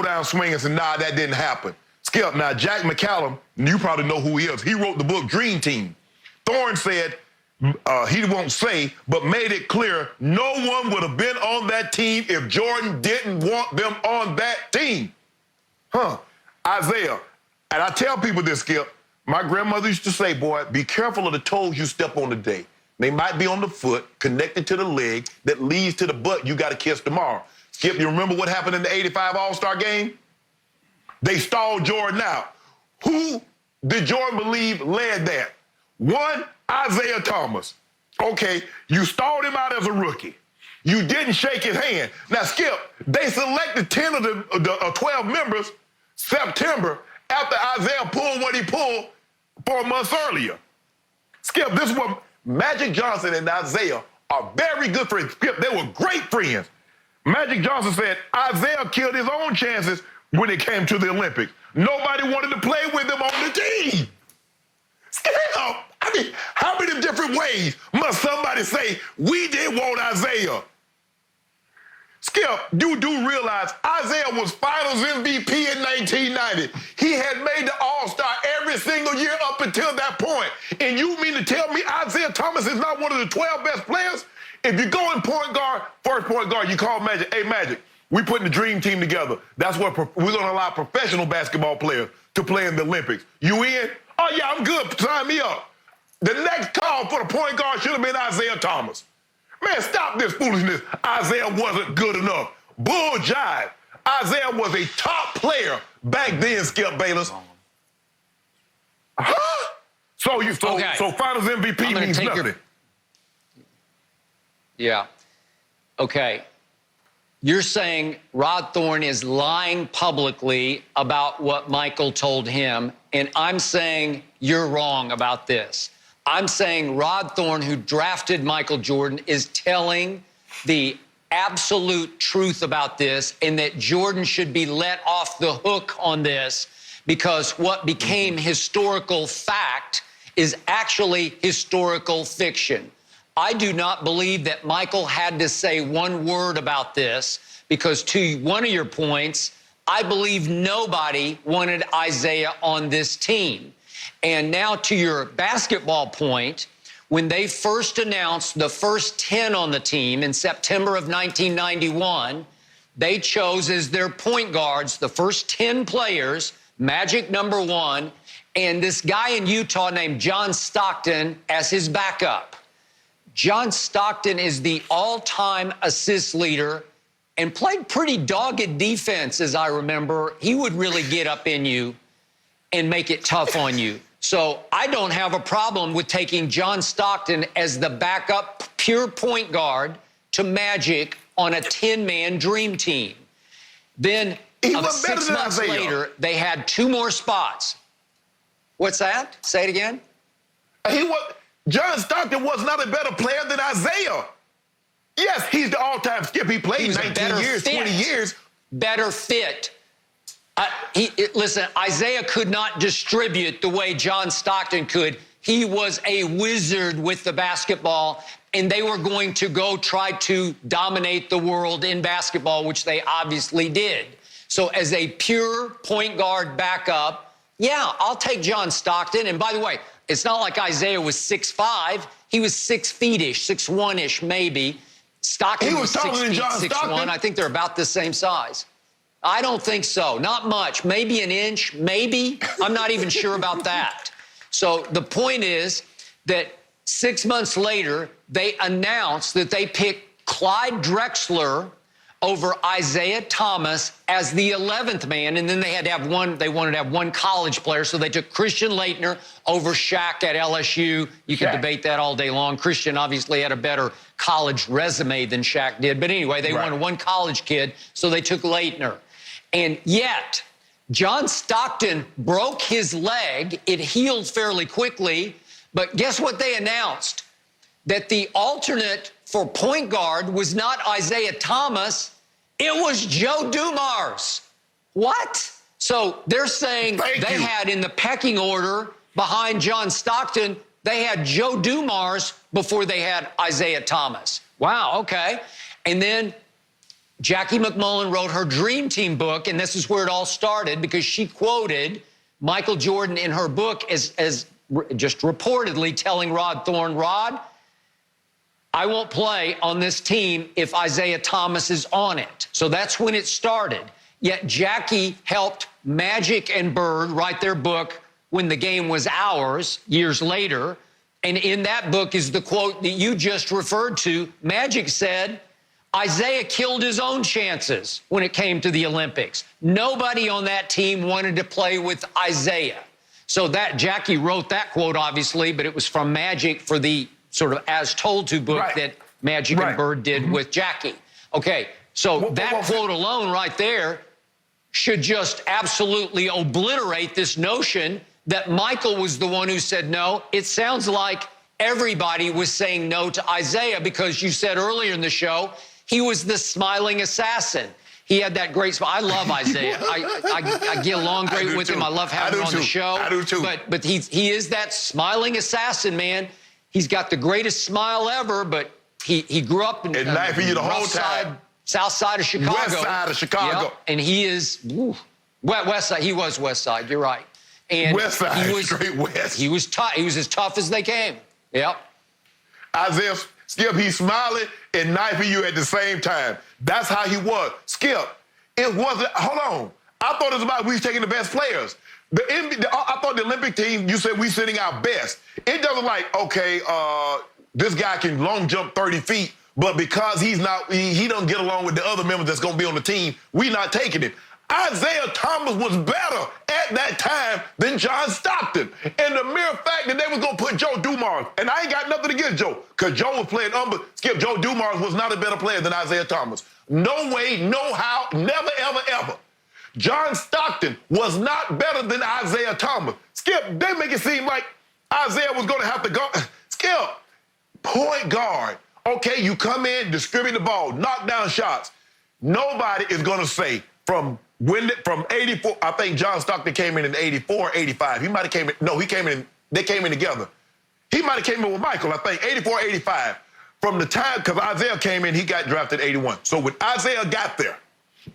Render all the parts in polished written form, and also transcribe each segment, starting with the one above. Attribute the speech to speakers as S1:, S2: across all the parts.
S1: down swing and said, nah, that didn't happen. Skip, now Jack McCallum, you probably know who he is. He wrote the book Dream Team. Thorne said, he won't say, but made it clear no one would have been on that team if Jordan didn't want them on that team. Isiah, and I tell people this, Skip, my grandmother used to say, boy, be careful of the toes you step on today. They might be on the foot, connected to the leg, that leads to the butt you got to kiss tomorrow. Skip, you remember what happened in the '85 All-Star game? They stalled Jordan out. Who did Jordan believe led that? One, Isiah Thomas. Okay, you stalled him out as a rookie. You didn't shake his hand. Now, Skip, they selected 10 of the 12 members September after Isiah pulled what he pulled 4 months earlier. Skip, this is what Magic Johnson and Isiah are very good friends. Skip, they were great friends. Magic Johnson said Isiah killed his own chances when it came to the Olympics. Nobody wanted to play with him on the team. Skip, I mean, how many different ways must somebody say, we didn't want Isiah? Skip, you do realize Isiah was Finals MVP in 1990. He had made the All-Star every single year up until that point. And you mean to tell me Isiah Thomas is not one of the 12 best players? If you go in point guard, first point guard, you call Magic, hey, Magic, we putting the dream team together. That's what we're going to allow professional basketball players to play in the Olympics. You in? Oh, yeah, I'm good. Sign me up. The next call for the point guard should have been Isiah Thomas. Man, stop this foolishness. Isiah wasn't good enough. Bull jive. Isiah was a top player back then, Skip Bayless. Huh? So Finals MVP means nothing.
S2: Yeah. Okay. You're saying Rod Thorne is lying publicly about what Michael told him, and I'm saying you're wrong about this. I'm saying Rod Thorne, who drafted Michael Jordan, is telling the absolute truth about this, and that Jordan should be let off the hook on this, because what became historical fact is actually historical fiction. I do not believe that Michael had to say one word about this, because to one of your points, I believe nobody wanted Isiah on this team. And now to your basketball point, when they first announced the first 10 on the team in September of 1991, they chose as their point guards the first 10 players, Magic #1, and this guy in Utah named John Stockton as his backup. John Stockton is the all-time assist leader and played pretty dogged defense, as I remember. He would really get up in you and make it tough on you. So I don't have a problem with taking John Stockton as the backup pure point guard to Magic on a 10-man dream team. Then 6 months later, they had 2 more spots. What's that? Say it again.
S1: John Stockton was not a better player than Isiah. Yes, he's the all-time Skip. He played 19 years, 20 years.
S2: Better fit. Listen, Isiah could not distribute the way John Stockton could. He was a wizard with the basketball, and they were going to go try to dominate the world in basketball, which they obviously did. So as a pure point guard backup, yeah, I'll take John Stockton. And by the way, it's not like Isiah was 6'5". He was 6 feet-ish, 6'1"-ish maybe. Stockton was 6 feet, 6'1". I think they're about the same size. I don't think so. Not much. Maybe an inch, maybe. I'm not even sure about that. So the point is that 6 months later, they announced that they picked Clyde Drexler over Isiah Thomas as the 11th man, and then they had to have they wanted to have one college player, so they took Christian Laettner over Shaq at LSU. You could debate that all day long. Christian obviously had a better college resume than Shaq did, but anyway, they wanted one college kid, so they took Laettner. And yet, John Stockton broke his leg. It healed fairly quickly, but guess what they announced? That the alternate for point guard was not Isiah Thomas, it was Joe Dumars. What? So they're saying they had in the pecking order behind John Stockton, they had Joe Dumars before they had Isiah Thomas. Wow, okay. And then Jackie McMullen wrote her Dream Team book, and this is where it all started because she quoted Michael Jordan in her book as just reportedly telling Rod Thorne, Rod, I won't play on this team if Isiah Thomas is on it. So that's when it started. Yet Jackie helped Magic and Bird write their book When the Game Was Ours years later. And in that book is the quote that you just referred to. Magic said, Isiah killed his own chances when it came to the Olympics. Nobody on that team wanted to play with Isiah. So that Jackie wrote that quote, obviously, but it was from Magic for the sort of As Told To book that Magic and Bird did with Jackie. Okay, so that quote alone right there should just absolutely obliterate this notion that Michael was the one who said no. It sounds like everybody was saying no to Isiah because you said earlier in the show, he was the smiling assassin. He had that great smile. I love Isiah. I get along great with him. I love having him on the show.
S1: I do too.
S2: But he is that smiling assassin, man. He's got the greatest smile ever, but he grew up in
S1: the whole time.
S2: South side of Chicago.
S1: West side of Chicago.
S2: Yep. And he is west side. He was west side. You're right. And
S1: west side,
S2: he was,
S1: straight west.
S2: He was tough. He was as tough as they came. Yep.
S1: Isiah, Skip, he's smiling and knifing you at the same time. That's how he was. Skip, it wasn't, hold on. I thought it was about we was taking the best players. I thought the Olympic team, you said we sitting our best. It doesn't like, okay, this guy can long jump 30 feet, but because he don't get along with the other members that's going to be on the team, we not taking it. Isiah Thomas was better at that time than John Stockton. And the mere fact that they was going to put Joe Dumars, and I ain't got nothing against Joe, because Joe was playing Skip, Joe Dumars was not a better player than Isiah Thomas. No way, no how, never, ever, ever. John Stockton was not better than Isiah Thomas. Skip, they make it seem like Isiah was going to have to go. Skip, point guard. Okay, you come in, distribute the ball, knock down shots. Nobody is going to say from 84, I think John Stockton came in 84, 85. He might have came in, no, he came in, they came in together. He might have came in with Michael, I think, 84, 85. From the time, because Isiah came in, he got drafted 81. So when Isiah got there,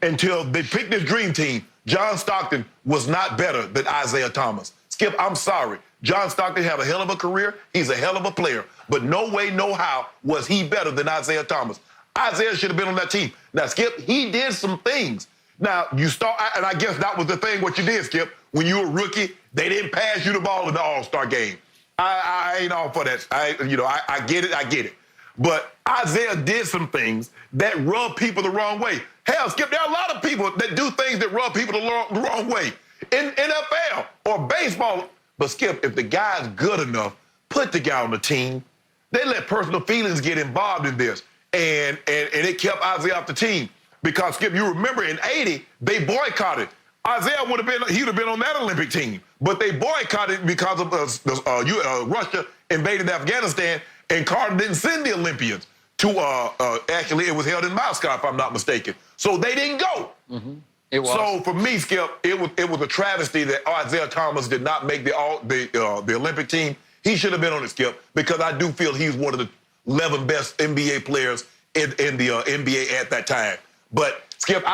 S1: until they picked this dream team, John Stockton was not better than Isiah Thomas. Skip, I'm sorry. John Stockton had a hell of a career. He's a hell of a player. But no way, no how was he better than Isiah Thomas. Isiah should have been on that team. Now, Skip, he did some things. Now, you start, and I guess that was the thing what you did, Skip. When you were a rookie, they didn't pass you the ball in the All-Star game. I ain't all for that. I get it. But Isiah did some things that rub people the wrong way. Hell, Skip, there are a lot of people that do things that rub people the wrong way. In NFL or baseball. But, Skip, if the guy's good enough, put the guy on the team. They let personal feelings get involved in this. And it kept Isiah off the team. Because, Skip, you remember in 80, they boycotted. Isiah would have been on that Olympic team. But they boycotted because of Russia invaded Afghanistan, and Carter didn't send the Olympians to, actually, it was held in Moscow, if I'm not mistaken. So they didn't go. Mm-hmm. It was. So for me, Skip, it was a travesty that Isiah Thomas did not make the Olympic team. He should have been on it, Skip, because I do feel he's one of the 11 best NBA players in the NBA at that time. But, Skip,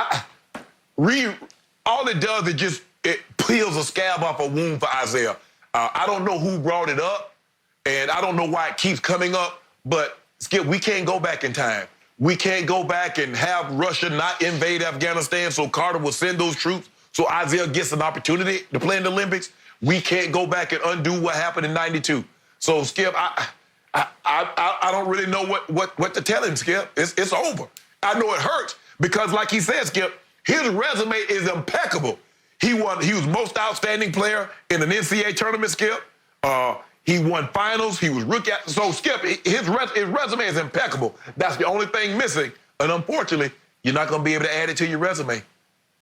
S1: all it does is it peels a scab off a wound for Isiah. I don't know who brought it up, and I don't know why it keeps coming up, but, Skip, we can't go back in time. We can't go back and have Russia not invade Afghanistan so Carter will send those troops so Isiah gets an opportunity to play in the Olympics. We can't go back and undo what happened in '92. So, Skip, I don't really know what to tell him, Skip. It's over. I know it hurts because, like he said, Skip, his resume is impeccable. He was most outstanding player in an NCAA tournament, Skip. He won finals. He was rookie. So, Skip, his resume is impeccable. That's the only thing missing. And unfortunately, you're not going to be able to add it to your resume.